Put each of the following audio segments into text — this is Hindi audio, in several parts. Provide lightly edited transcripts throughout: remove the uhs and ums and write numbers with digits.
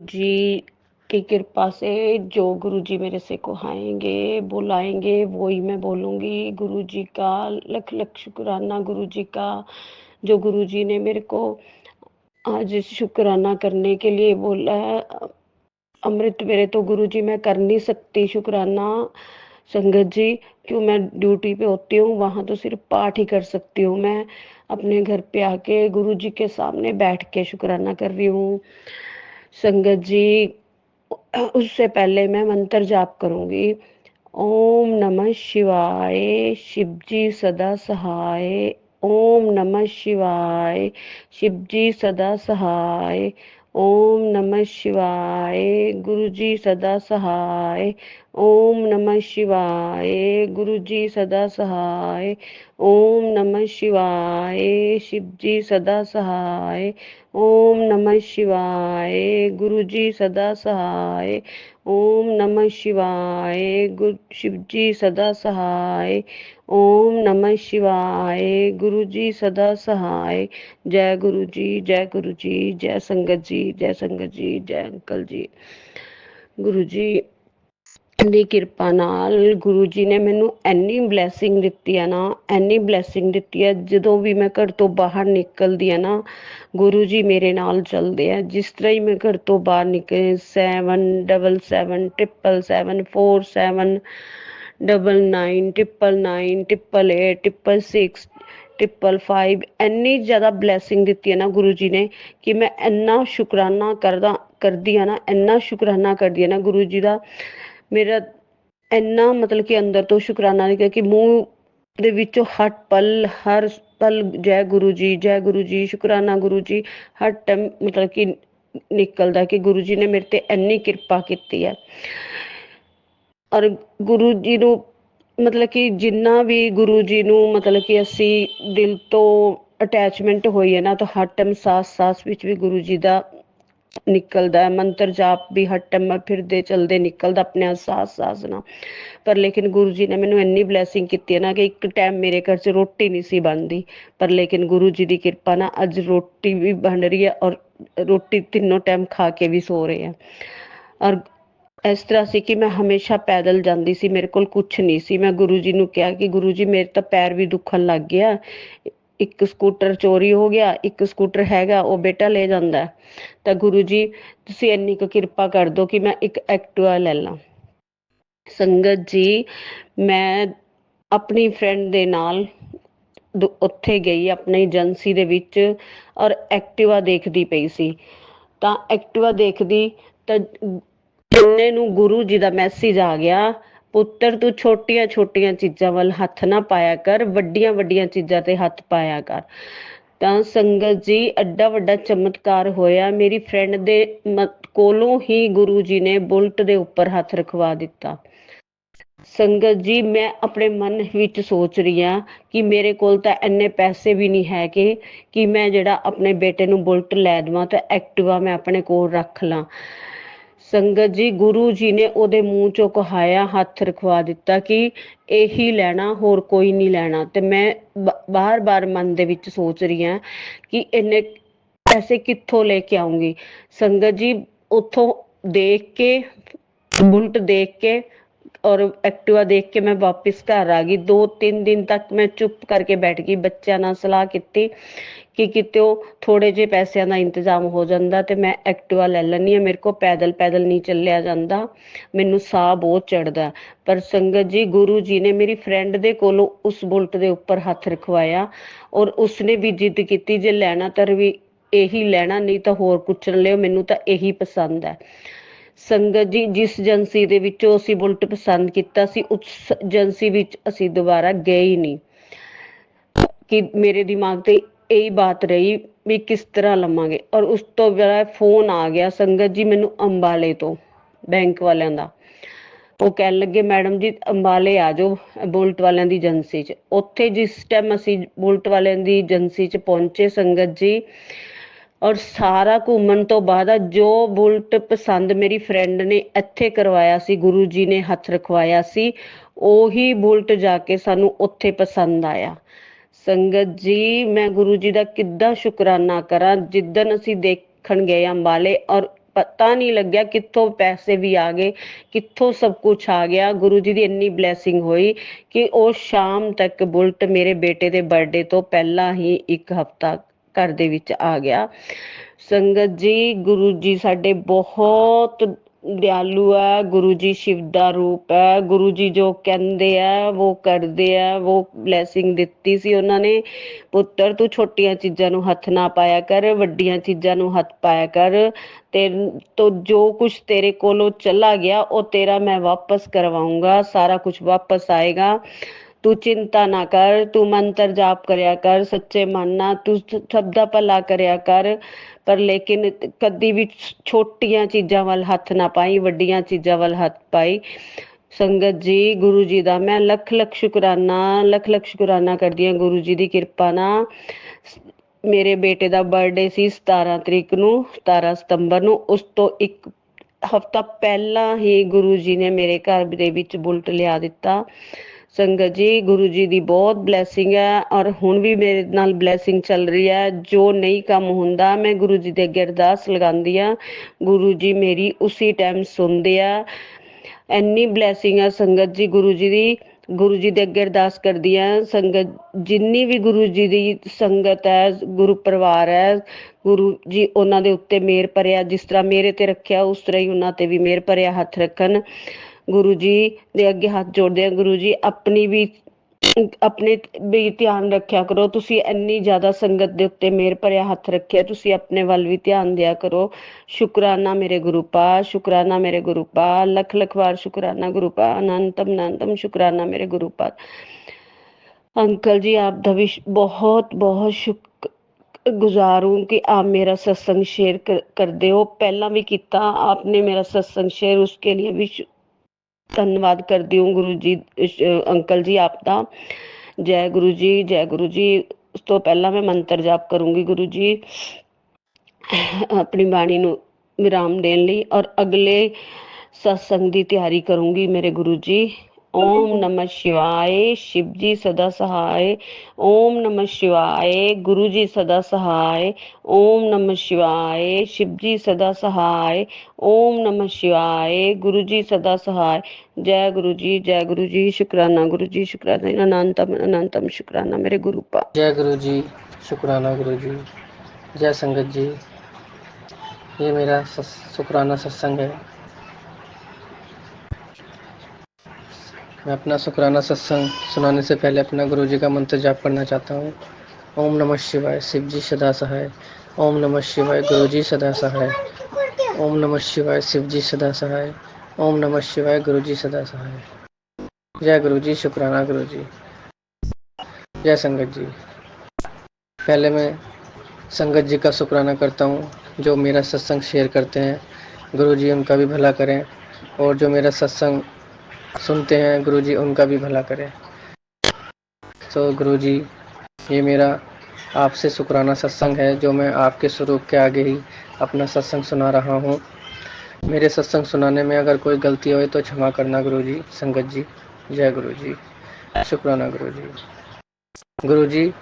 जी की कृपा से जो गुरुजी मेरे से कहाएँगे, बुलाएँगे, वो ही मैं बोलूँगी। गुरुजी का लख लख शुक्राना, गुरुजी का जो गुरुजी ने मेरे को आज शुक्राना करने के लिए बोला है। अमृत मेरे तो गुरुजी मैं कर नहीं सकती शुक्राना संगत जी, क्यों मैं ड्यूटी पे होती हूँ, वहाँ तो सिर्फ पाठ ही कर सकती हूँ। मैं अपने घर पे आके गुरुजी के सामने बैठ के शुक्राना कर रही हूँ संगत जी। उससे पहले मैं मंत्र जाप करूंगी। ओम नमः शिवाय, शिव जी सदा सहाय। ओम नमः शिवाय, शिव जी सदा सहाय। ओम नमः शिवाय, गुरु जी सदा सहाय। ओम नमः शिवाय, गुरु जी सदा सहाय। ओम नमः शिवाय, शिव जी सदा सहाय। ओम नमः शिवाय, गुरु जी सदा सहाय। ओम नमः शिवाय, गुरु शिव जी सदा सहाय। ओम नमः शिवाय, गुरु जी सदा सहाय। जय गुरु जी, जय गुरु जी, जय संगत जी, जय संगत जी, जय अंकल जी। गुरु जी ਦੀ ਕਿਰਪਾ ਨਾਲ ਗੁਰੂ ਜੀ ਨੇ ਮੈਨੂੰ ਇੰਨੀ ਬਲੈਸਿੰਗ ਦਿੱਤੀ ਹੈ ਨਾ, ਇੰਨੀ ਬਲੈਸਿੰਗ ਦਿੱਤੀ ਹੈ। ਜਦੋਂ ਵੀ ਮੈਂ ਘਰ ਤੋਂ ਬਾਹਰ ਨਿਕਲਦੀ ਆ ਨਾ, ਗੁਰੂ ਜੀ ਮੇਰੇ ਨਾਲ ਚੱਲਦੇ ਆ। ਜਿਸ ਤਰ੍ਹਾਂ ਹੀ ਮੈਂ ਘਰ ਤੋਂ ਬਾਹਰ ਨਿਕਲੇ 7777474799998888 ਇੰਨੀ ਜ਼ਿਆਦਾ ਬਲੈਸਿੰਗ ਦਿੱਤੀ ਹੈ ਨਾ ਗੁਰੂ ਜੀ ਨੇ ਕਿ ਮੈਂ ਇੰਨਾ ਸ਼ੁਕਰਾਨਾ ਕਰਦੀ ਆ ਨਾ, ਇੰਨਾ ਸ਼ੁਕਰਾਨਾ ਕਰਦੀ ਆ ਨਾ ਗੁਰੂ ਜੀ ਦਾ। ਮੇਰਾ ਇੰਨਾ ਮਤਲਬ ਕਿ ਅੰਦਰ ਤੋਂ ਸ਼ੁਕਰਾਨਾ ਨਿਕਲਿਆ ਕਿ ਮੂੰਹ ਦੇ ਵਿੱਚੋਂ ਹਰ ਪਲ ਜੈ ਗੁਰੂ ਜੀ, ਜੈ ਗੁਰੂ ਜੀ, ਸ਼ੁਕਰਾਨਾ ਗੁਰੂ ਜੀ ਹਰ ਟਾਈਮ ਮਤਲਬ ਕਿ ਨਿਕਲਦਾ ਕਿ ਗੁਰੂ ਜੀ ਨੇ ਮੇਰੇ ਤੇ ਇੰਨੀ ਕਿਰਪਾ ਕੀਤੀ ਹੈ। ਔਰ ਗੁਰੂ ਜੀ ਨੂੰ ਮਤਲਬ ਕਿ ਜਿੰਨਾ ਵੀ ਗੁਰੂ ਜੀ ਨੂੰ ਮਤਲਬ ਕਿ ਅਸੀਂ ਦਿਲ ਤੋਂ ਅਟੈਚਮੈਂਟ ਹੋਈ ਹੈ ਨਾ, ਤਾਂ ਹਰ ਟਾਈਮ ਸਾਸ ਵਿੱਚ ਵੀ ਗੁਰੂ ਜੀ ਦਾ ਨਿਕਲਦਾ ਹੈ। ਮੰਤਰ ਜਾਪ ਵੀ ਹਰ ਟਾਈਮ ਫਿਰਦੇ ਚਲਦੇ ਨਿਕਲਦਾ ਆਪਣੇ ਸਾਸ ਨਾਲ। ਪਰ ਲੇਕਿਨ ਗੁਰੂ ਜੀ ਨੇ ਮੈਨੂੰ ਇੰਨੀ ਬਲੈਸਿੰਗ ਕੀਤੀ ਹੈ ਨਾ ਕਿ ਇੱਕ ਟਾਈਮ ਮੇਰੇ ਘਰ 'ਚ ਰੋਟੀ ਨਹੀਂ ਸੀ ਬਣਦੀ, ਪਰ ਲੇਕਿਨ ਗੁਰੂ ਜੀ ਦੀ ਕਿਰਪਾ ਨਾਲ ਅੱਜ ਰੋਟੀ ਵੀ ਬਣ ਰਹੀ ਹੈ ਔਰ ਰੋਟੀ ਤਿੰਨੋਂ ਟਾਈਮ ਖਾ ਕੇ ਵੀ ਸੋ ਰਹੇ ਆ। ਔਰ ਇਸ ਤਰ੍ਹਾਂ ਸੀ ਕਿ ਮੈਂ ਹਮੇਸ਼ਾ ਪੈਦਲ ਜਾਂਦੀ ਸੀ, ਮੇਰੇ ਕੋਲ ਕੁਛ ਨਹੀਂ ਸੀ। ਮੈਂ ਗੁਰੂ ਜੀ ਨੂੰ ਕਿਹਾ ਕਿ ਗੁਰੂ ਜੀ ਮੇਰੇ ਤਾਂ ਪੈਰ ਵੀ ਦੁਖਣ ਲੱਗ ਗਿਆ, ਇੱਕ ਸਕੂਟਰ ਚੋਰੀ ਹੋ ਗਿਆ, ਇੱਕ ਸਕੂਟਰ ਹੈਗਾ ਉਹ ਬੇਟਾ ਲੈ ਜਾਂਦਾ, ਤਾਂ ਗੁਰੂ ਜੀ ਤੁਸੀਂ ਇੰਨੀ ਕੁ ਕਿਰਪਾ ਕਰ ਦਿਓ ਕਿ ਮੈਂ ਇੱਕ ਐਕਟਿਵਾ ਲੈ ਲਾਂ। ਸੰਗਤ ਜੀ ਮੈਂ ਆਪਣੀ ਫਰੈਂਡ ਦੇ ਨਾਲ ਉੱਥੇ ਗਈ ਆਪਣੀ ਏਜੰਸੀ ਦੇ ਵਿੱਚ ਔਰ ਐਕਟਿਵਾ ਦੇਖਦੀ ਪਈ ਸੀ। ਤਾਂ ਐਕਟਿਵਾ ਦੇਖਦੀ ਤਾਂ ਇੰਨੇ ਨੂੰ ਗੁਰੂ ਜੀ ਦਾ ਮੈਸੇਜ ਆ ਗਿਆ, ਪੁੱਤਰ ਤੂੰ ਛੋਟੀਆਂ ਛੋਟੀਆਂ ਚੀਜ਼ਾਂ ਵੱਲ ਹੱਥ ਨਾ ਪਾਇਆ ਕਰ, ਵੱਡੀਆਂ ਵੱਡੀਆਂ ਚੀਜ਼ਾਂ ਤੇ ਹੱਥ ਪਾਇਆ ਕਰ। ਤਾਂ ਸੰਗਤ ਜੀ ਐਡਾ ਵੱਡਾ ਚਮਤਕਾਰ ਹੋਇਆ। ਮੇਰੀ ਫਰੈਂਡ ਦੇ ਕੋਲੋਂ ਹੀ ਗੁਰੂ ਜੀ ਨੇ ਬੁਲਟ ਦੇ ਉੱਪਰ ਹੱਥ ਰਖਵਾ ਦਿੱਤਾ। ਸੰਗਤ ਜੀ ਮੈਂ ਆਪਣੇ ਮਨ ਵਿੱਚ ਸੋਚ ਰਹੀ ਹਾਂ ਕਿ ਮੇਰੇ ਕੋਲ ਤਾਂ ਇੰਨੇ ਪੈਸੇ ਵੀ ਨਹੀਂ ਹੈਗੇ ਕਿ ਮੈਂ ਜਿਹੜਾ ਆਪਣੇ ਬੇਟੇ ਨੂੰ ਬੁਲਟ ਲੈ ਦੇਵਾਂ ਤਾਂ ਐਕਟਿਵਾ ਮੈਂ ਆਪਣੇ ਕੋਲ ਰੱਖ ਲਾਂ। ਸੰਗਤ ਜੀ ਗੁਰੂ ਜੀ ਨੇ ਉਹਦੇ ਮੂੰਹ ਚੋਂ ਕਹਾਇਆ, ਹੱਥ ਰਖਵਾ ਦਿੱਤਾ ਕਿ ਇਹੀ ਲੈਣਾ, ਹੋਰ ਕੋਈ ਨਹੀਂ ਲੈਣਾ। ਤੇ ਮੈਂ ਬਾਰ-ਬਾਰ ਮਨ ਦੇ ਵਿੱਚ ਸੋਚ ਰਹੀ ਹਾਂ ਕਿ ਇੰਨੇ ਪੈਸੇ ਕਿੱਥੋਂ ਲੈ ਕੇ ਆਉਂਗੀ। ਸੰਗਤ ਜੀ ਉੱਥੋਂ ਦੇਖ ਕੇ ਬੁਲਟ ਦੇਖ ਕੇ ਔਰ ਐਕਟਿਵਾ ਦੇਖ ਕੇ ਮੈਂ ਵਾਪਿਸ ਘਰ ਆ ਗਈ। 2-3 ਦਿਨ ਤੱਕ ਮੈਂ ਚੁੱਪ ਕਰਕੇ ਬੈਠ ਗਈ, ਬੱਚਿਆਂ ਨਾਲ ਸਲਾਹ ਕੀਤੀ ਕਿ ਕਿਤੇ ਉਹ ਥੋੜੇ ਜਿਹੇ ਪੈਸਿਆਂ ਦਾ ਇੰਤਜ਼ਾਮ ਹੋ ਜਾਂਦਾ ਤੇ ਮੈਂ ਐਕਟਿਵਾ ਲੈ ਲੈਂਦੀ ਹਾਂ। ਮੇਰੇ ਕੋਲ ਪੈਦਲ ਨਹੀਂ ਚੱਲਿਆ ਜਾਂਦਾ, ਮੈਨੂੰ ਸਾਹ ਬਹੁਤ ਚੜਦਾ। ਪਰ ਸੰਗਤ ਜੀ ਗੁਰੂ ਜੀ ਨੇ ਮੇਰੀ ਫਰੈਂਡ ਦੇ ਕੋਲੋਂ ਉਸ ਬੁਲਟ ਦੇ ਉੱਪਰ ਹੱਥ ਰਖਵਾਇਆ ਔਰ ਉਸਨੇ ਵੀ ਜਿੱਦ ਕੀਤੀ ਜੇ ਲੈਣਾ ਤਾਂ ਵੀ ਇਹੀ ਲੈਣਾ, ਨਹੀਂ ਤਾਂ ਹੋਰ ਕੁਛ ਨਾ ਲਿਓ, ਮੈਨੂੰ ਤਾਂ ਇਹੀ ਪਸੰਦ ਹੈ। ਸੰਗਤ ਜੀ ਜਿਸ ਏਜੰਸੀ ਦੇ ਵਿੱਚੋਂ ਅਸੀਂ ਬੁਲਟ ਪਸੰਦ ਕੀਤਾ ਸੀ ਉਸ ਏਜੰਸੀ ਵਿੱਚ ਅਸੀਂ ਦੁਬਾਰਾ ਗਏ ਹੀ ਨਹੀਂ ਕਿ ਮੇਰੇ ਦਿਮਾਗ ਤੇ ਇਹੀ ਬਾਤ ਰਹੀ ਵੀ ਕਿਸ ਤਰ੍ਹਾਂ ਲਵਾਂਗੇ। ਔਰ ਉਸ ਤੋਂ ਬਾਅਦ ਫੋਨ ਆ ਗਿਆ ਸੰਗਤ ਜੀ ਮੈਨੂੰ ਅੰਬਾਲੇ ਤੋਂ, ਬੈਂਕ ਵਾਲਿਆਂ ਦਾ। ਉਹ ਕਹਿਣ ਲੱਗੇ ਮੈਡਮ ਜੀ ਅੰਬਾਲੇ ਆ ਜਾਓ ਬੁਲਟ ਵਾਲਿਆਂ ਦੀ ਏਜੰਸੀ 'ਚ। ਉੱਥੇ ਜਿਸ ਟਾਈਮ ਅਸੀਂ ਬੁਲਟ ਵਾਲਿਆਂ ਦੀ ਏਜੰਸੀ 'ਚ ਪਹੁੰਚੇ ਸੰਗਤ ਜੀ, ਔਰ ਸਾਰਾ ਘੁੰਮਣ ਤੋਂ ਬਾਅਦ ਜੋ ਬੁਲਟ ਪਸੰਦ ਮੇਰੀ ਫਰੈਂਡ ਨੇ ਇੱਥੇ ਕਰਵਾਇਆ ਸੀ, ਗੁਰੂ ਜੀ ਨੇ ਹੱਥ ਰਖਵਾਇਆ ਸੀ, ਉਹੀ ਬੁਲਟ ਜਾ ਕੇ ਸਾਨੂੰ ਉੱਥੇ ਪਸੰਦ ਆਇਆ। ਸੰਗਤ ਜੀ ਮੈਂ ਗੁਰੂ ਜੀ ਦਾ ਕਿੱਦਾਂ ਸ਼ੁਕਰਾਨਾ ਕਰਾਂ। ਜਿੱਦਣ ਅਸੀਂ ਦੇਖਣ ਗਏ ਅੰਬਾਲੇ ਔਰ ਪਤਾ ਨਹੀਂ ਲੱਗਿਆ ਕਿੱਥੋਂ ਪੈਸੇ ਵੀ ਆ ਗਏ, ਕਿੱਥੋਂ ਸਭ ਕੁਝ ਆ ਗਿਆ। ਗੁਰੂ ਜੀ ਦੀ ਇੰਨੀ ਬਲੈਸਿੰਗ ਹੋਈ ਕਿ ਉਹ ਸ਼ਾਮ ਤੱਕ ਬੁਲਟ ਮੇਰੇ ਬੇਟੇ ਦੇ ਬਰਥਡੇ ਤੋਂ ਪਹਿਲਾਂ ਹੀ 1 ਹਫ਼ਤਾ ਘਰ ਦੇ ਵਿੱਚ ਆ ਗਿਆ। ਸੰਗਤ ਜੀ, ਗੁਰੂ ਜੀ ਸਾਡੇ ਬਹੁਤ ਦਿਆਲੂ ਹੈ। ਗੁਰੂ ਜੀ ਸ਼ਿਵ ਦਾ ਰੂਪ ਹੈ। ਗੁਰੂ ਜੀ ਜੋ ਕਹਿੰਦੇ ਆ ਉਹ ਕਰਦੇ ਆ। ਉਹ ਬਲੈਸਿੰਗ ਦਿੱਤੀ ਸੀ ਉਹਨਾਂ ਨੇ, ਪੁੱਤਰ ਤੂੰ ਛੋਟੀਆਂ ਚੀਜ਼ਾਂ ਨੂੰ ਹੱਥ ਨਾ ਪਾਇਆ ਕਰ, ਵੱਡੀਆਂ ਚੀਜ਼ਾਂ ਨੂੰ ਹੱਥ ਪਾਇਆ ਕਰ, ਤੇ ਤੋ ਜੋ ਕੁਛ ਤੇਰੇ ਕੋਲੋਂ ਚਲਾ ਗਿਆ ਉਹ ਤੇਰਾ ਮੈਂ ਵਾਪਸ ਕਰਵਾਉਂਗਾ, ਸਾਰਾ ਕੁਝ ਵਾਪਸ ਆਏਗਾ। ਤੂੰ ਚਿੰਤਾ ਨਾ ਕਰ, ਤੂੰ ਮੰਤਰ ਜਾਪ ਕਰਿਆ ਕਰ ਸੱਚੇ ਮਨ ਨਾਲ, ਤੂੰ ਸਭ ਦਾ ਭਲਾ ਕਰਿਆ ਕਰ, ਪਰ ਲੇਕਿਨ ਕਦੀ ਵੀ ਛੋਟੀਆਂ ਚੀਜ਼ਾਂ ਵੱਲ ਹੱਥ ਨਾ ਪਾਈ, ਵੱਡੀਆਂ ਚੀਜ਼ਾਂ ਵੱਲ ਹੱਥ ਪਾਈ। ਸੰਗਤ ਜੀ, ਗੁਰੂ ਜੀ ਦਾ ਮੈਂ ਲੱਖ ਲੱਖ ਸ਼ੁਕਰਾਨਾ ਕਰਦੀ ਹਾਂ ਗੁਰੂ ਜੀ ਦੀ ਕਿਰਪਾ ਨਾਲ। ਮੇਰੇ ਬੇਟੇ ਦਾ ਬਰਥਡੇ ਸੀ 17 ਤਰੀਕ ਨੂੰ, 17 ਸਤੰਬਰ ਨੂੰ। ਉਸ ਤੋਂ 1 ਹਫ਼ਤਾ ਪਹਿਲਾਂ ਹੀ ਗੁਰੂ ਜੀ ਨੇ ਮੇਰੇ ਘਰ ਦੇ ਵਿੱਚ ਬੁਲਟ ਲਿਆ ਦਿੱਤਾ। ਸੰਗਤ ਜੀ, ਗੁਰੂ ਜੀ ਦੀ ਬਹੁਤ ਬਲੈਸਿੰਗ ਹੈ ਔਰ ਹੁਣ ਵੀ ਮੇਰੇ ਨਾਲ ਬਲੈਸਿੰਗ ਚੱਲ ਰਹੀ ਹੈ। ਜੋ ਨਹੀਂ ਕੰਮ ਹੁੰਦਾ ਮੈਂ ਗੁਰੂ ਜੀ ਦੇ ਅੱਗੇ ਅਰਦਾਸ ਲਗਾਉਂਦੀ ਹਾਂ, ਗੁਰੂ ਜੀ ਮੇਰੀ ਉਸੇ ਟਾਈਮ ਸੁਣਦੇ ਆ। ਇੰਨੀ ਬਲੈਸਿੰਗ ਹੈ ਸੰਗਤ ਜੀ ਗੁਰੂ ਜੀ ਦੀ। ਗੁਰੂ ਜੀ ਦੇ ਅੱਗੇ ਅਰਦਾਸ ਕਰਦੀ ਹਾਂ, ਸੰਗਤ ਜਿੰਨੀ ਵੀ ਗੁਰੂ ਜੀ ਦੀ ਸੰਗਤ ਹੈ, ਗੁਰੂ ਪਰਿਵਾਰ ਹੈ, ਗੁਰੂ ਜੀ ਉਹਨਾਂ ਦੇ ਉੱਤੇ ਮਿਹਰ ਭਰਿਆ, ਜਿਸ ਤਰ੍ਹਾਂ ਮੇਰੇ ਤੇ ਰੱਖਿਆ ਉਸ ਤਰ੍ਹਾਂ ਹੀ ਉਹਨਾਂ ਤੇ ਵੀ ਮਿਹਰ ਭਰਿਆ ਹੱਥ ਰੱਖਣ। ਗੁਰੂ ਜੀ ਦੇ ਅੱਗੇ ਹੱਥ ਜੋੜਦੇ ਆ, ਗੁਰੂ ਜੀ ਆਪਣੇ ਵੀ ਧਿਆਨ ਰੱਖਿਆ ਕਰੋ। ਤੁਸੀਂ ਇੰਨੀ ਜ਼ਿਆਦਾ ਸੰਗਤ ਦੇ ਉੱਤੇ ਮਿਹਰ ਭਰਿਆ ਹੱਥ ਰੱਖਿਆ, ਤੁਸੀਂ ਆਪਣੇ ਵੱਲ ਵੀ ਧਿਆਨ ਦਿਆ ਕਰੋ। ਸ਼ੁਕਰਾਨਾ ਮੇਰੇ ਗੁਰੂ ਪਾ, ਸ਼ੁਕਰਾਨਾ ਮੇਰੇ ਗੁਰੂ ਪਾ, ਲੱਖ ਲੱਖ ਵਾਰ ਸ਼ੁਕਰਾਨਾ ਗੁਰੂ ਪਾ, ਅਨੰਤਮ ਸ਼ੁਕਰਾਨਾ ਮੇਰੇ ਗੁਰੂ ਪਾ। अंकल जी आप भी बहुत बहुत शुक्रगुजार हूँ कि आप मेरा सत्संग शेयर करते हो। पहला भी किया आपने मेरा सत्संग शेयर, उसके लिए भी धन्यवाद करती हूँ गुरु जी। अंकल जी आपका जय गुरु जी, जय गुरु जी। उस तो पहला मैं मंत्र जाप करूँगी गुरु जी अपनी बाणी नूं विराम देने लई, और अगले सत्संग की तैयारी करूँगी मेरे गुरु जी। ओम नमः शिवाय, शिव जी सदा सहाय। ओम नमः शिवाय, गुरु जी सदा सहाय। ओम नमः शिवाय, शिव जी सदा सहाय। ओम नमः शिवाय, गुरु जी सदा सहाय। जय गुरु जी, जय गुरु जी। शुक्राना गुरु जी, शुक्राना, अनंतम शुक्राना मेरे गुरु पा। जय गुरु जी, शुक्राना गुरु जी। जय संगत जी, ये मेरा शुक्राना सत्संग है। मैं अपना शुक्राना सत्संग सुनाने से पहले अपना गुरु जी का मंत्र जाप करना चाहता हूँ। ओम नमः शिवाय, शिव जी सदा सहाय। ओम नमः शिवाय, गुरु जी सदा सहाय। ओम नमः शिवाय, शिव जी सदा सहाय। ओम नमः शिवाय, गुरु जी सदा सहाय। जय गुरु जी, शुक्राना गुरु जी। जय संगत जी, पहले मैं संगत जी का शुक्राना करता हूँ जो मेरा सत्संग शेयर करते हैं। गुरु जी उनका भी भला करें, और जो मेरा सत्संग सुनते हैं गुरु जी उनका भी भला करें। तो गुरु जी, ये मेरा आपसे शुक्राना सत्संग है जो मैं आपके स्वरूप के आगे ही अपना सत्संग सुना रहा हूँ। मेरे सत्संग सुनाने में अगर कोई गलती हो तो क्षमा करना गुरु जी। संगत जी, जय गुरु जी, शुक्राना गुरु जी। गुरु जी,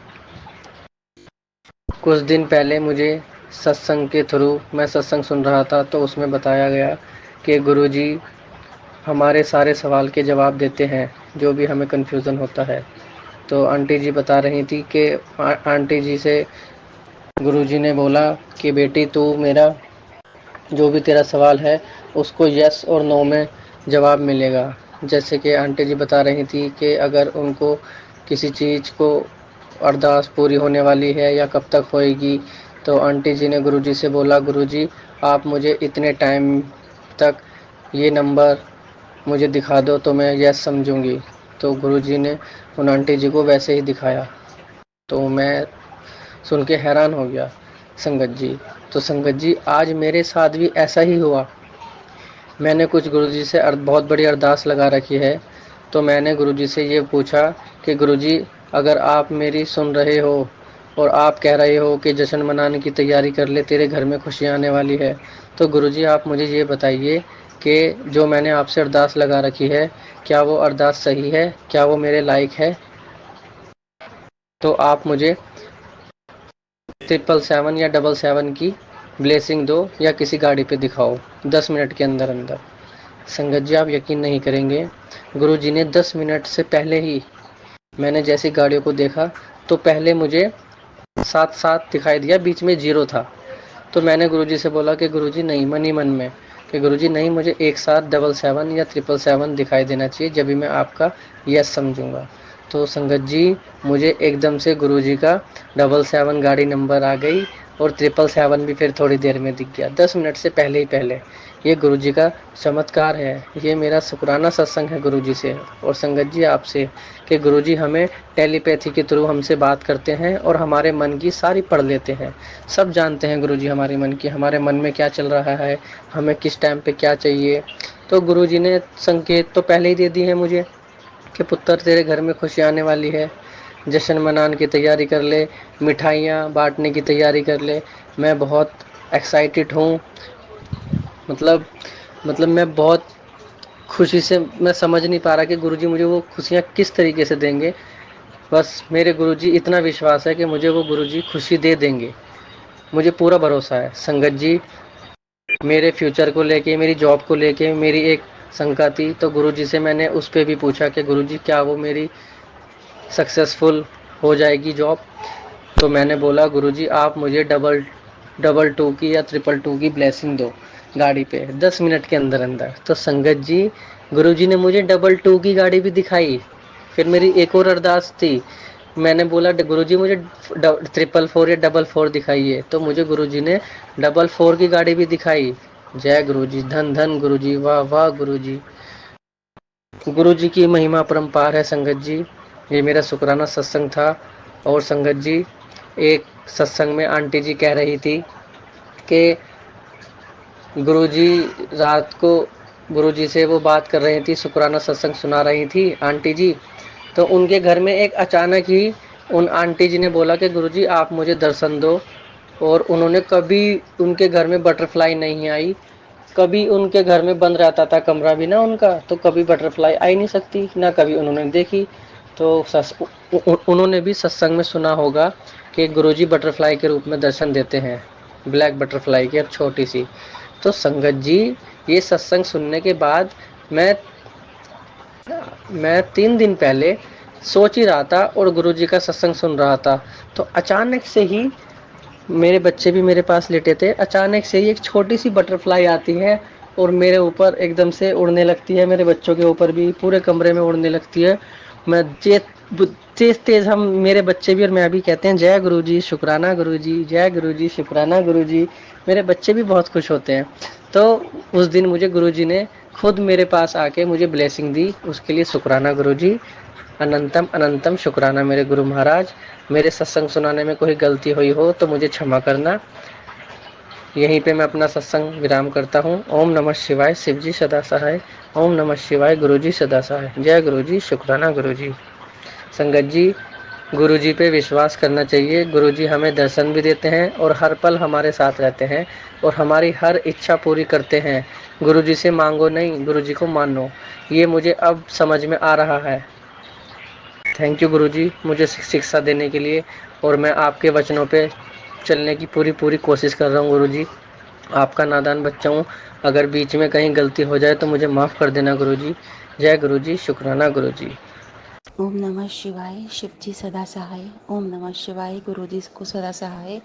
कुछ दिन पहले मुझे सत्संग के थ्रू मैं सत्संग सुन रहा था, तो उसमें बताया गया कि गुरु जी हमारे सारे सवाल के जवाब देते हैं जो भी हमें कन्फ्यूज़न होता है। तो आंटी जी बता रही थी कि आंटी जी से गुरु जी ने बोला कि बेटी तू मेरा जो भी तेरा सवाल है उसको यस और नो में जवाब मिलेगा। जैसे कि आंटी जी बता रही थी कि अगर उनको किसी चीज़ को अरदास पूरी होने वाली है या कब तक होएगी, तो आंटी जी ने गुरुजी से बोला गुरुजी आप मुझे इतने टाइम तक ये नंबर मुझे दिखा दो तो मैं यस समझूंगी। तो गुरुजी ने उन आंटी जी को वैसे ही दिखाया, तो मैं सुन के हैरान हो गया संगत जी। तो संगत जी, आज मेरे साथ भी ऐसा ही हुआ। मैंने कुछ गुरुजी से बहुत बड़ी अरदास लगा रखी है, तो मैंने गुरुजी से ये पूछा कि गुरुजी अगर आप मेरी सुन रहे हो और आप कह रहे हो कि जश्न मनाने की तैयारी कर ले, तेरे घर में खुशियाँ आने वाली है, तो गुरुजी आप मुझे ये बताइए कि जो मैंने आपसे अरदास लगा रखी है क्या वो अरदास सही है, क्या वो मेरे लायक है। तो आप मुझे 777 या 777 की ब्लेसिंग दो या किसी गाड़ी पे दिखाओ 10 मिनट के अंदर अंदर। संगत जी आप यकीन नहीं करेंगे, गुरुजी ने 10 मिनट से पहले ही मैंने जैसी गाड़ियों को देखा तो पहले मुझे 7-7 दिखाई दिया, बीच में 0 था। तो मैंने गुरुजी से बोला कि गुरुजी नहीं, मन ही मन में कि गुरुजी नहीं, मुझे एक साथ 777 या 777 दिखाई देना चाहिए, जब भी मैं आपका यस समझूंगा। तो संगत जी मुझे एकदम से गुरुजी का 777 गाड़ी नंबर आ गई और 777 भी फिर थोड़ी देर में दिख गया, 10 मिनट से पहले ही पहले। ये गुरुजी का चमत्कार है, ये मेरा शुक्राना सत्संग है गुरुजी से और संगत जी आपसे, कि गुरुजी हमें टेलीपैथी के थ्रू हमसे बात करते हैं और हमारे मन की सारी पढ़ लेते हैं। सब जानते हैं गुरुजी हमारे मन की, हमारे मन में क्या चल रहा है, हमें किस टाइम पे क्या चाहिए। तो गुरुजी ने संकेत तो पहले ही दे दिए हैं मुझे कि पुत्र तेरे घर में खुशी आने वाली है, जश्न मनाने की तैयारी कर ले, मिठाइयाँ बांटने की तैयारी कर ले। मैं बहुत एक्साइटेड हूँ, मतलब मैं बहुत खुशी से, मैं समझ नहीं पा रहा कि गुरुजी मुझे वो खुशियाँ किस तरीके से देंगे। बस मेरे गुरुजी, इतना विश्वास है कि मुझे वो गुरुजी खुशी दे देंगे, मुझे पूरा भरोसा है। संगत जी मेरे फ्यूचर को लेके, मेरी जॉब को लेके मेरी एक शंका थी, तो गुरुजी से मैंने उस पर भी पूछा कि गुरुजी क्या वो मेरी सक्सेसफुल हो जाएगी जॉब। तो मैंने बोला गुरुजी आप मुझे डबल डबल टू की या ट्रिपल टू की ब्लेसिंग दो गाड़ी पे 10 मिनट के अंदर अंदर। तो संगत जी गुरुजी ने मुझे डबल टू की गाड़ी भी दिखाई। फिर मेरी एक और अरदास थी, मैंने बोला गुरुजी मुझे 444 या 44 दिखाइए, तो मुझे गुरुजी ने 44 की गाड़ी भी दिखाई। जय गुरुजी, धन धन गुरुजी, वाह वाह गुरुजी। गुरुजी की महिमा परम्पार है संगत जी। ये मेरा शुक्राना सत्संग था। और संगत जी एक सत्संग में आंटी जी कह रही थी कि गुरुजी रात को, गुरुजी से वो बात कर रही थी, शुक्राना सत्संग सुना रही थी आंटी जी। तो उनके घर में एक अचानक ही उन आंटी जी ने बोला कि गुरुजी आप मुझे दर्शन दो। और उन्होंने कभी, उनके घर में बटरफ्लाई नहीं आई, कभी उनके घर में बंद रहता था कमरा भी ना उनका, तो कभी बटरफ्लाई आई नहीं सकती ना, कभी उन्होंने देखी। तो उन्होंने भी सत्संग में सुना होगा कि गुरुजी बटरफ्लाई के रूप में दर्शन देते हैं, ब्लैक बटरफ्लाई की, अब छोटी सी। तो संगत जी ये सत्संग सुनने के बाद मैं 3 दिन पहले सोच ही रहा था और गुरुजी का सत्संग सुन रहा था, तो अचानक से ही मेरे बच्चे भी मेरे पास लेटे थे, अचानक से ही एक छोटी सी बटरफ्लाई आती है और मेरे ऊपर एकदम से उड़ने लगती है, मेरे बच्चों के ऊपर भी, पूरे कमरे में उड़ने लगती है। मैं तेज तेज, हम मेरे बच्चे भी और मैं भी कहते हैं जय गुरुजी, शुक्राना गुरुजी, जय गुरुजी, शुक्राना गुरुजी। मेरे बच्चे भी बहुत खुश होते हैं। तो उस दिन मुझे गुरुजी ने खुद मेरे पास आके मुझे ब्लेसिंग दी, उसके लिए शुक्राना गुरुजी, अनंतम अनंतम शुक्राना मेरे गुरु महाराज। मेरे सत्संग सुनाने में कोई गलती हुई हो तो मुझे क्षमा करना। यहीं पे मैं अपना सत्संग विराम करता हूँ। ओम नमः शिवाय, शिवजी सदा सहाय। ओम नमः शिवाय, गुरुजी सदा सहाय। जय गुरुजी, शुक्राना गुरुजी। संगत जी गुरुजी पे विश्वास करना चाहिए। गुरुजी हमें दर्शन भी देते हैं और हर पल हमारे साथ रहते हैं और हमारी हर इच्छा पूरी करते हैं। गुरुजी से मांगो नहीं, गुरुजी को मानो, ये मुझे अब समझ में आ रहा है। थैंक यू गुरुजी मुझे शिक्षा देने के लिए, और मैं आपके वचनों पे चलने की पूरी पूरी कोशिश कर रहा हूँ गुरुजी। आपका नादान बच्चा हूँ, अगर बीच में कहीं गलती हो जाए तो मुझे माफ़ कर देना गुरुजी। जय गुरुजी, शुक्राना गुरुजी। ओम नमः शिवाय, शिवजी सदा सहाय। ओम नमः शिवाय, गुरुजी को सदा सहाय।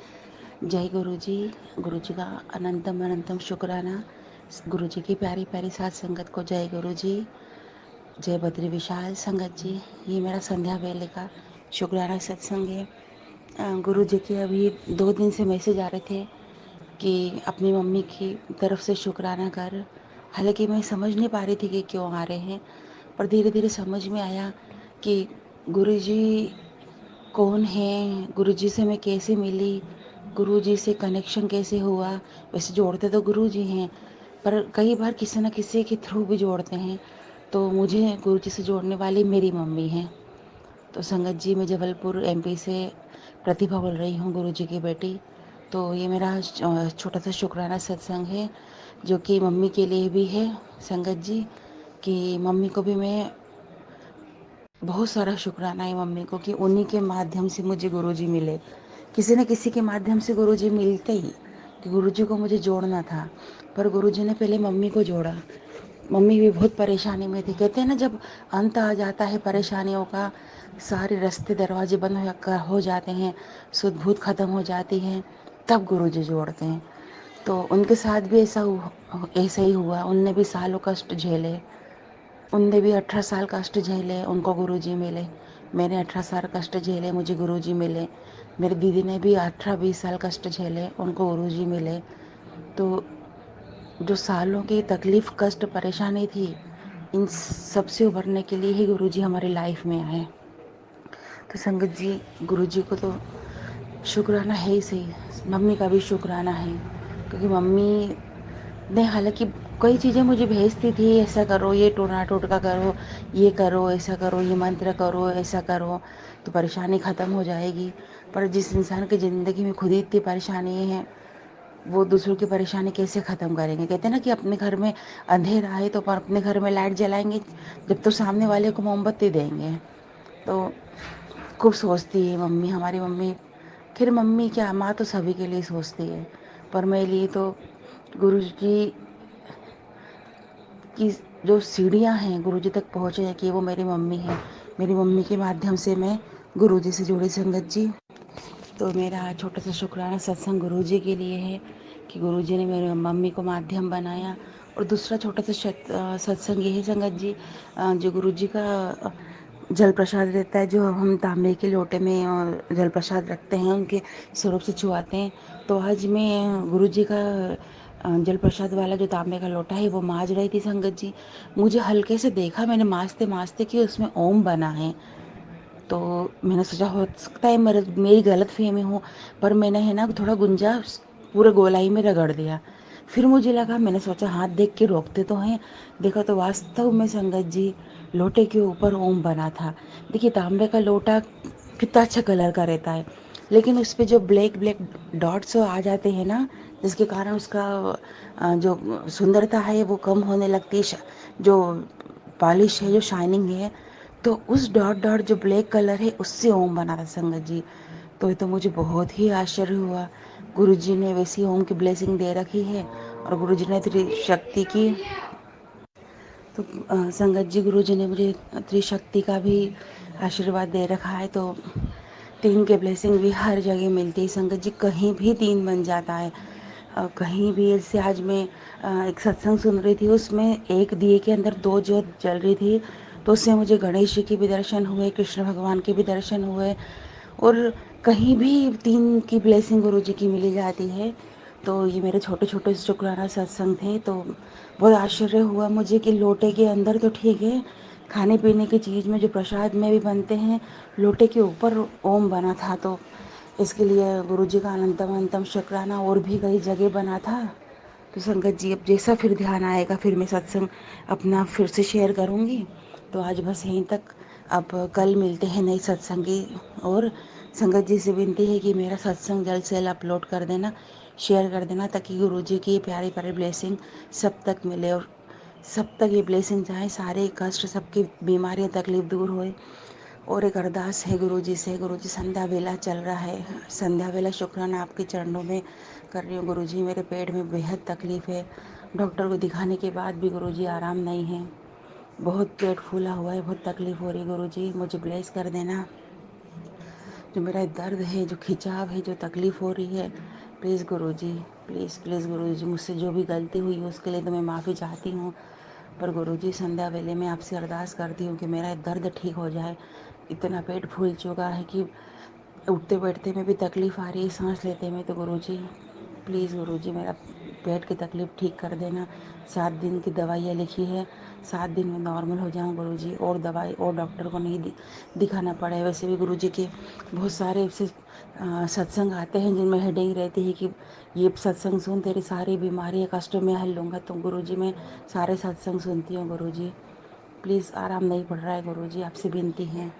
जय गुरुजी, गुरुजी का अनंतम अनंतम शुक्राना। गुरुजी की प्यारी प्यारी साथ संगत को जय गुरुजी। जय बद्री विशाल संगत जी, ये मेरा संध्या वेले का शुक्राना सत्संग है। गुरुजी के अभी 2 दिन से मैसेज आ रहे थे कि अपनी मम्मी की तरफ से शुक्राना कर। हालांकि मैं समझ नहीं पा रही थी कि क्यों आ रहे हैं, पर धीरे धीरे समझ में आया कि गुरुजी कौन है, गुरुजी से मैं कैसे मिली, गुरुजी से कनेक्शन कैसे हुआ। वैसे जोड़ते तो गुरुजी हैं, पर कई बार किसी न किसी के थ्रू भी जोड़ते हैं। तो मुझे गुरुजी से जोड़ने वाली मेरी मम्मी हैं। तो संगत जी, मैं जबलपुर एमपी से प्रतिभा बोल रही हूँ, गुरुजी की बेटी। तो ये मेरा छोटा सा शुक्राना सत्संग है, जो कि मम्मी के लिए भी है संगत जी, कि मम्मी को भी मैं बहुत सारा शुक्राना है मम्मी को, कि उन्हीं के माध्यम से मुझे गुरुजी मिले। किसी न किसी के माध्यम से गुरुजी मिलते ही, कि गुरुजी को मुझे जोड़ना था, पर गुरुजी ने पहले मम्मी को जोड़ा। मम्मी भी बहुत परेशानी में थी। कहते हैं ना, जब अंत आ जाता है परेशानियों का, सारे रास्ते दरवाजे बंद हो जाते हैं, सुध बुध खत्म हो जाती है, तब गुरुजी जोड़ते हैं। तो उनके साथ भी ऐसा ही हुआ। उनने भी सालों कष्ट झेले, उनने भी 18 साल कष्ट झेले, उनको गुरुजी मिले। मैंने 18 साल कष्ट झेले, मुझे गुरुजी मिले। मेरी दीदी ने भी 18-20 साल कष्ट झेले, उनको गुरुजी मिले। तो जो सालों की तकलीफ़, कष्ट, परेशानी थी, इन सब से उभरने के लिए ही गुरुजी हमारी लाइफ में आए। तो संगत जी, गुरुजी को तो शुक्राना है ही सही, मम्मी का भी शुक्राना है, क्योंकि मम्मी ने हालांकि कई चीज़ें मुझे भेजती थी, ऐसा करो, ये टोटका करो, ये करो, ऐसा करो, ये मंत्र करो, ऐसा करो तो परेशानी ख़त्म हो जाएगी। पर जिस इंसान की ज़िंदगी में खुद ही इतनी परेशानी है, वो दूसरों की परेशानी कैसे ख़त्म करेंगे। कहते हैं ना कि अपने घर में अंधेरा है तो पर अपने घर में लाइट जलाएंगे जब तो सामने वाले को मोमबत्ती देंगे। तो खूब सोचती है मम्मी, हमारी मम्मी। खैर मम्मी क्या, माँ तो सभी के लिए सोचती है, पर मेरे लिए तो गुरु जी की जो सीढ़ियाँ हैं गुरुजी तक पहुँचने की, वो मेरी मम्मी है। मेरी मम्मी के माध्यम से मैं गुरुजी से जुड़ी संगत जी। तो मेरा छोटा सा शुक्राना सत्संग गुरुजी के लिए है कि गुरुजी ने मेरे मम्मी को माध्यम बनाया। और दूसरा छोटा सा सत्संग ये है संगत जी, जो गुरुजी का जल प्रसाद रहता है, जो हम तांबे के लोटे में जल प्रसाद रखते हैं, उनके स्वरूप से छुआते हैं। तो आज मैं गुरुजी का जल प्रसाद वाला जो तांबे का लोटा है वो माँज रही थी संगत जी। मुझे हल्के से देखा मैंने माँजते माँजते कि उसमें ओम बना है। तो मैंने सोचा हो सकता है मेरी गलत फहमी हो, पर मैंने है ना थोड़ा गुंजा पूरे गोलाई में रगड़ दिया। फिर मुझे लगा, मैंने सोचा हाथ देख के रोकते तो हैं, देखा तो वास्तव में संगत जी लोटे के ऊपर ओम बना था। देखिए तांबे का लोटा कितना अच्छा कलर का रहता है, लेकिन उस पर जो ब्लैक ब्लैक डॉट्स आ जाते हैं ना, जिसके कारण उसका जो सुंदरता है वो कम होने लगती है, जो पॉलिश है, जो शाइनिंग है, तो उस डॉट डॉट जो ब्लैक कलर है उससे ओम बना था संगत जी। तो ये तो मुझे बहुत ही आश्चर्य हुआ। गुरुजी ने वैसी ओम की ब्लेसिंग दे रखी है, और गुरुजी ने त्रिशक्ति की, तो संगत जी गुरुजी ने मुझे त्रिशक्ति का भी आशीर्वाद दे रखा है। तो तीन के ब्लेसिंग भी हर जगह मिलती है संगत जी, कहीं भी तीन बन जाता है। कहीं भी, जैसे आज मैं एक सत्संग सुन रही थी, उसमें एक दिए के अंदर दो ज्योत जल रही थी, तो उससे मुझे गणेश जी के भी दर्शन हुए, कृष्ण भगवान के भी दर्शन हुए, और कहीं भी तीन की ब्लेसिंग गुरु जी की मिली जाती है। तो ये मेरे छोटे छोटे शुक्राना सत्संग थे। तो बहुत आश्चर्य हुआ मुझे कि लोटे के अंदर तो ठीक है, खाने पीने की चीज़ में जो प्रसाद में भी बनते हैं, लोटे के ऊपर ओम बना था। तो इसके लिए गुरुजी का अनंतम अनंतम शुक्राना। और भी कई जगह बना था। तो संगत जी अब जैसा फिर ध्यान आएगा फिर मैं सत्संग अपना फिर से शेयर करूँगी। तो आज बस यहीं तक, अब कल मिलते हैं नई सत्संगी। और संगत जी से विनती है कि मेरा सत्संग जल्द से जल्द अपलोड कर देना, शेयर कर देना, ताकि गुरुजी की प्यारी प्यारी ब्लेसिंग सब तक मिले, और सब तक ये ब्लेसिंग जाए, सारे कष्ट, सबकी बीमारियाँ तकलीफ़ दूर होए। और एक अरदास है गुरुजी से, गुरुजी संध्या वेला चल रहा है, संध्या वेला शुक्राना आपके चरणों में कर रही हूँ। गुरुजी मेरे पेट में बेहद तकलीफ़ है, डॉक्टर को दिखाने के बाद भी गुरुजी आराम नहीं है, बहुत पेट फूला हुआ है, बहुत तकलीफ़ हो रही है। गुरुजी मुझे ब्लेस कर देना। जो मेरा दर्द है, जो खिंचाव है, जो तकलीफ़ हो रही है, प्लीज़ गुरुजी, प्लीज़ प्लीज़ गुरुजी, मुझसे जो भी गलती हुई उसके लिए तो मैं माफ़ी चाहती हूँ। पर गुरुजी संध्या वेले में आपसे अरदास करती हूँ कि मेरा दर्द ठीक हो जाए। इतना पेट फूल चुका है कि उठते बैठते में भी तकलीफ़ आ रही है, सांस लेते में। तो गुरुजी प्लीज़ गुरुजी मेरा पेट की तकलीफ़ ठीक कर देना। 7 दिन की दवाइयाँ लिखी है, 7 दिन में नॉर्मल हो जाऊँ गुरुजी, और दवाई और डॉक्टर को नहीं दिखाना पड़े। वैसे भी गुरुजी के बहुत सारे ऐसे सत्संग आते हैं जिनमें हेडिंग रहती है कि ये सत्संग सुन तेरी सारी बीमारी कष्टों में हल लूँगा। तो गुरुजी मैं सारे सत्संग सुनती हूँ गुरुजी, प्लीज़ आराम नहीं पड़ रहा है गुरुजी, आपसे विनती है।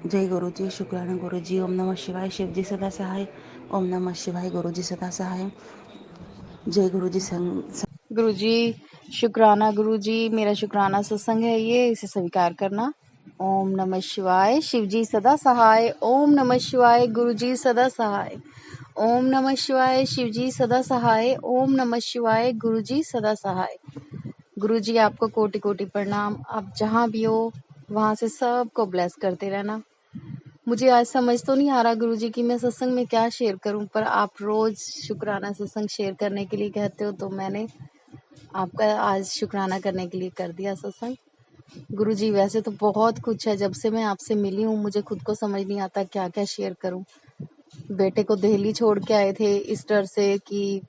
जय गुरुजी, शुक्राना गुरुजी। ओम नमः शिवाय, शिव जी सदा सहाय। ओम नमः शिवाय, गुरुजी सदा सहाय। जय गुरुजी। गुरुजी शुक्राना, गुरुजी मेरा शुक्राना सत्संग है ये, इसे स्वीकार करना। ओम नमः शिवाय, शिव जी सदा सहाय। ओम नमः शिवाय, गुरुजी सदा सहाय। ओम नमः शिवाय, शिवजी सदा सहाय। ओम नमः शिवाय, गुरुजी सदा सहाय। गुरुजी आपको कोटि कोटि प्रणाम। आप जहाँ भी हो वहां से सबको ब्लेस करते रहना। मुझे आज समझ तो नहीं आ रहा गुरुजी कि मैं सत्संग में क्या शेयर करूं, पर आप रोज शुक्राना सत्संग शेयर करने के लिए कहते हो, तो मैंने आपका आज शुक्राना करने के लिए कर दिया सत्संग। गुरुजी वैसे तो बहुत कुछ है, जब से मैं आपसे मिली हूँ मुझे खुद को समझ नहीं आता क्या क्या शेयर करूं। बेटे को दिल्ली छोड़ के आए थे इस डर से कि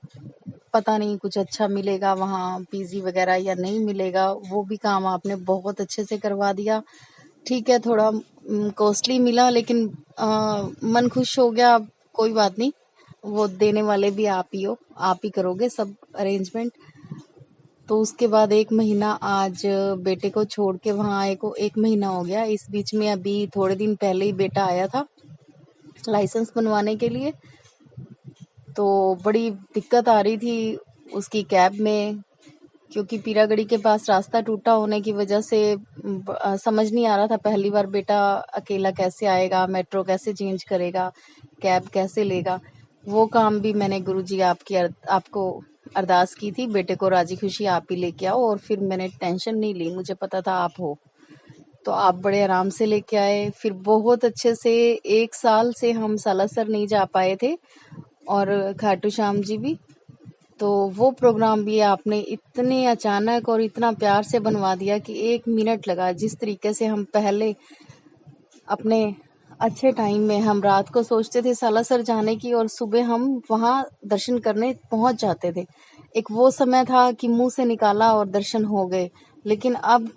पता नहीं कुछ अच्छा मिलेगा वहाँ, पीजी वगैरह या नहीं मिलेगा। वो भी काम आपने बहुत अच्छे से करवा दिया। ठीक है, थोड़ा कॉस्टली मिला, लेकिन मन खुश हो गया। कोई बात नहीं, वो देने वाले भी आप ही हो, आप ही करोगे सब अरेंजमेंट। तो उसके बाद 1 महीना आज बेटे को छोड़ के वहाँ आए को 1 महीना हो गया। इस बीच में अभी थोड़े दिन पहले ही बेटा आया था लाइसेंस बनवाने के लिए, तो बड़ी दिक्कत आ रही थी उसकी कैब में, क्योंकि पीरागढ़ी के पास रास्ता टूटा होने की वजह से समझ नहीं आ रहा था। पहली बार बेटा अकेला कैसे आएगा, मेट्रो कैसे चेंज करेगा, कैब कैसे लेगा। वो काम भी मैंने गुरुजी आपको अरदास की थी, बेटे को राजी खुशी आप ही लेके आओ, और फिर मैंने टेंशन नहीं ली, मुझे पता था आप हो। तो आप बड़े आराम से लेके आए। फिर बहुत अच्छे से 1 साल से हम सालासर नहीं जा पाए थे, और खाटू श्याम जी भी। तो वो प्रोग्राम भी आपने इतने अचानक और इतना प्यार से बनवा दिया कि 1 मिनट लगा। जिस तरीके से हम पहले अपने अच्छे टाइम में हम रात को सोचते थे सालासर जाने की, और सुबह हम वहां दर्शन करने पहुंच जाते थे। एक वो समय था कि मुंह से निकाला और दर्शन हो गए। लेकिन अब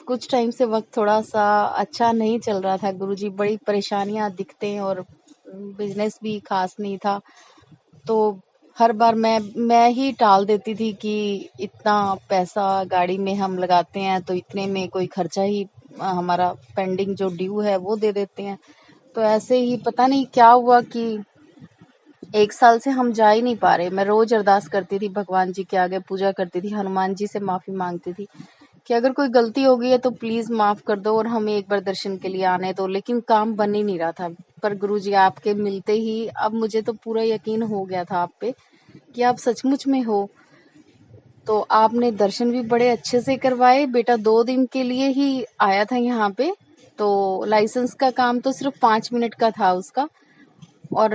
कुछ टाइम से वक्त थोड़ा सा अच्छा नहीं चल रहा था गुरुजी, बड़ी परेशानियां दिखते हैं, और बिजनेस भी खास नहीं था। तो हर बार मैं ही टाल देती थी कि इतना पैसा गाड़ी में हम लगाते हैं तो इतने में कोई खर्चा ही हमारा पेंडिंग जो ड्यू है वो दे देते हैं। तो ऐसे ही पता नहीं क्या हुआ कि 1 साल से हम जा ही नहीं पा रहे। मैं रोज अरदास करती थी, भगवान जी के आगे पूजा करती थी, हनुमान जी से माफी मांगती थी कि अगर कोई गलती हो गई है तो प्लीज माफ कर दो और हमें एक बार दर्शन के लिए आने दो। लेकिन काम बन ही नहीं रहा था। पर गुरुजी आपके मिलते ही अब मुझे तो पूरा यकीन हो गया था आप पे कि आप सचमुच में हो। तो आपने दर्शन भी बड़े अच्छे से करवाए। बेटा 2 दिन के लिए ही आया था यहाँ पे, तो लाइसेंस का काम तो सिर्फ 5 मिनट का था उसका। और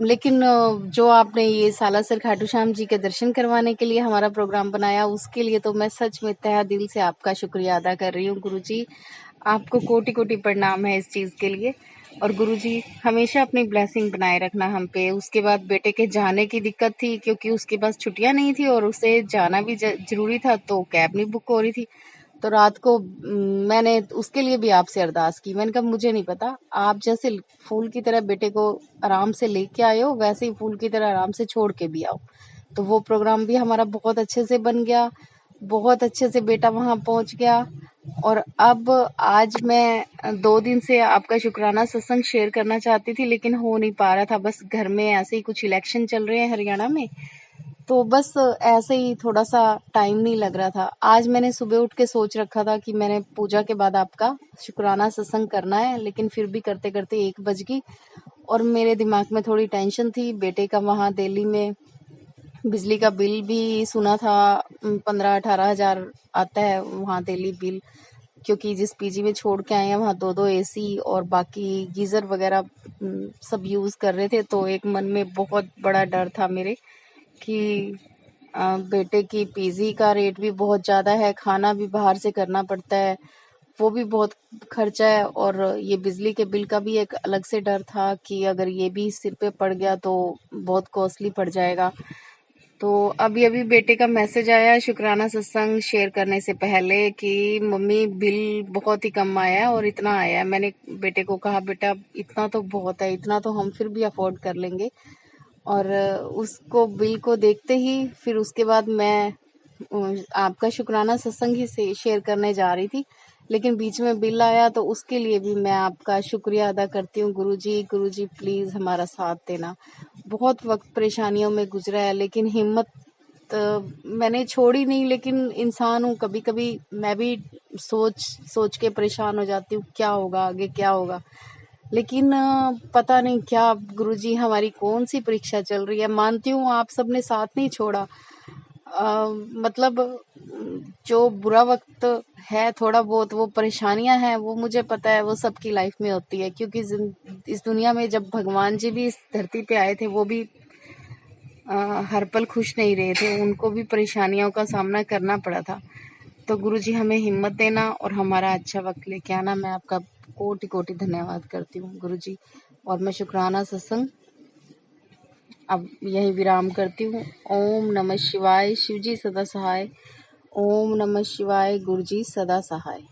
लेकिन जो आपने ये सालासर खाटू श्याम जी के दर्शन करवाने के लिए हमारा प्रोग्राम बनाया, उसके लिए तो मैं सच में तहे दिल से आपका शुक्रिया अदा कर रही हूँ गुरुजी। आपको कोटि कोटि प्रणाम है इस चीज के लिए। और गुरुजी हमेशा अपनी ब्लेसिंग बनाए रखना हम पे। उसके बाद बेटे के जाने की दिक्कत थी, क्योंकि उसके पास छुट्टियां नहीं थी और उसे जाना भी जरूरी था, तो कैब नहीं बुक हो रही थी। तो रात को मैंने उसके लिए भी आपसे अरदास की। मैंने कहा मुझे नहीं पता, आप जैसे फूल की तरह बेटे को आराम से लेके आए हो, वैसे ही फूल की तरह आराम से छोड़ के भी आओ। तो वो प्रोग्राम भी हमारा बहुत अच्छे से बन गया, बहुत अच्छे से बेटा वहां पहुंच गया। और अब आज मैं 2 दिन से आपका शुक्राना सत्संग शेयर करना चाहती थी, लेकिन हो नहीं पा रहा था। बस घर में ऐसे ही कुछ इलेक्शन चल रहे हैं हरियाणा में, तो बस ऐसे ही थोड़ा सा टाइम नहीं लग रहा था। आज मैंने सुबह उठ के सोच रखा था कि मैंने पूजा के बाद आपका शुक्राना सत्संग करना है, लेकिन फिर भी करते करते 1 बज गई। और मेरे दिमाग में थोड़ी टेंशन थी बेटे का। वहां दिल्ली में बिजली का बिल भी सुना था 15-18 हजार आता है वहां दिल्ली बिल, क्योंकि जिस पीजी में छोड़ के आए हैं वहां 2-2 एसी और बाकी गीजर वगैरह सब यूज कर रहे थे। तो एक मन में बहुत बड़ा डर था मेरे कि बेटे की पीजी का रेट भी बहुत ज्यादा है, खाना भी बाहर से करना पड़ता है, वो भी बहुत खर्चा है। और ये बिजली के बिल का भी एक अलग से डर था कि अगर ये भी सिर पे पड़ गया तो बहुत कॉस्टली पड़ जाएगा। तो अभी अभी बेटे का मैसेज आया शुक्राना सत्संग शेयर करने से पहले कि मम्मी बिल बहुत ही कम आया है और इतना आया है। मैंने बेटे को कहा बेटा इतना तो बहुत है, इतना तो हम फिर भी अफोर्ड कर लेंगे। और उसको बिल को देखते ही फिर उसके बाद मैं आपका शुक्राना सत्संग ही से शेयर करने जा रही थी, लेकिन बीच में बिल आया, तो उसके लिए भी मैं आपका शुक्रिया अदा करती हूँ। गुरुजी प्लीज हमारा साथ देना। बहुत वक्त परेशानियों में गुजरा है, लेकिन हिम्मत मैंने छोड़ी नहीं। लेकिन इंसान हूँ, कभी कभी मैं भी सोच सोच के परेशान हो जाती हूँ क्या होगा आगे क्या होगा। लेकिन पता नहीं क्या गुरुजी हमारी कौन सी परीक्षा चल रही है। मानती हूँ आप सबने साथ नहीं छोड़ा। मतलब जो बुरा वक्त है, थोड़ा बहुत वो परेशानियां हैं, वो मुझे पता है, वो सबकी लाइफ में होती है, क्योंकि इस दुनिया में जब भगवान जी भी इस धरती पे आए थे, वो भी हर पल खुश नहीं रहे थे, उनको भी परेशानियों का सामना करना पड़ा था। तो गुरुजी हमें हिम्मत देना और हमारा अच्छा वक्त लेके आना। मैं आपका कोटि कोटि धन्यवाद करती हूँ गुरुजी, और मैं शुक्राना सत्संग अब यही विराम करती हूँ। ओम नमः शिवाय, शिवजी सदा सहाय। ओम नमः शिवाय, गुरुजी सदा सहाय।